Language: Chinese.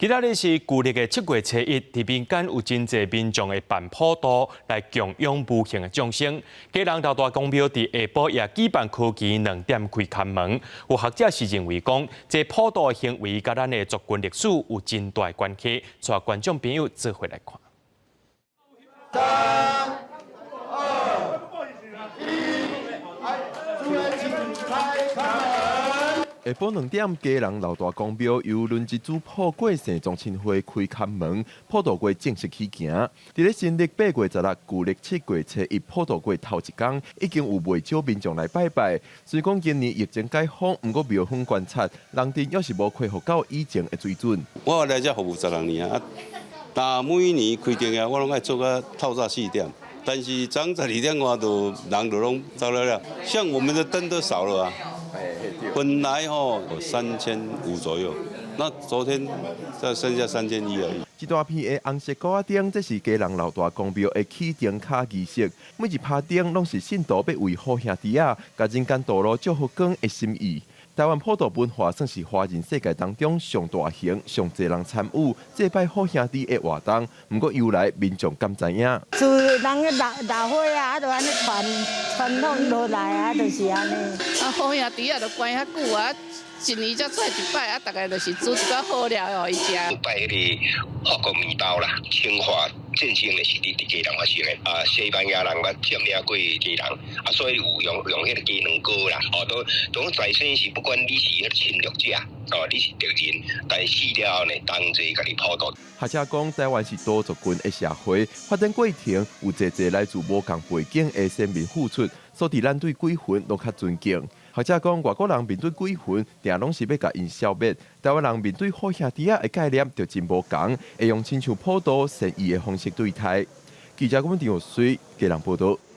今仔日是旧历的7月初1，伫民间有真侪民众会办普渡来供养无形的众生。基隆头大公庙伫下晡也举办科技2点开看门。有学者是认为讲，这普渡的行为甲咱的族群历史有真大关系，带观众朋友做伙来看。3、2、1，主人请开看门。 下晡2点，基隆老大公庙由轮一组普过圣宗亲会开看门，普渡过正式起行。伫咧新历8月16，旧历7月初1普渡过头一天，已经有袂少民众来拜拜。虽讲今年疫情解封，不过庙方观察，人阵又是无恢复到以前的水准。我来这服务12年啊，但每年开店啊，我拢爱做到透早4点。 但是早12点外就人就拢走了，像我们的灯都少了啊。本来3500左右，那昨天才剩下3100而已。一大片的红色高仔灯，这是基隆老大公庙的起灯卡仪式。每一拍灯拢是信徒要为好兄弟仔，甲人间道路祝福光的心意。 台湾普渡文化算是华人世界当中上大型、上侪人参与祭拜好兄弟的活动。不过由来民众敢知影？是人个大会啊，就安尼传统落来啊，就是安尼。啊，好兄弟啊，就关遐久啊，一年才出来一摆啊，大概就是煮一个好料互伊食。拜迄个法国面包啦，清华振兴的是伫基隆发生的啊，西班牙人捌占领过基隆啊，所以有用迄个鸡卵糕啦，都在生是不管你是迄个侵略者，你是敌人，但死了后呢，同齐家己普渡。学者讲，台湾是多族群的社会，发展过程有侪来自无同背景的先民付出，所以咱对鬼魂都较尊敬。学者讲，外国人面对鬼魂，定拢是要甲因消灭；台湾人面对好兄弟仔的概念就真无同，会用亲像普渡善意的方式对待。记者郭文婷、水基隆报道。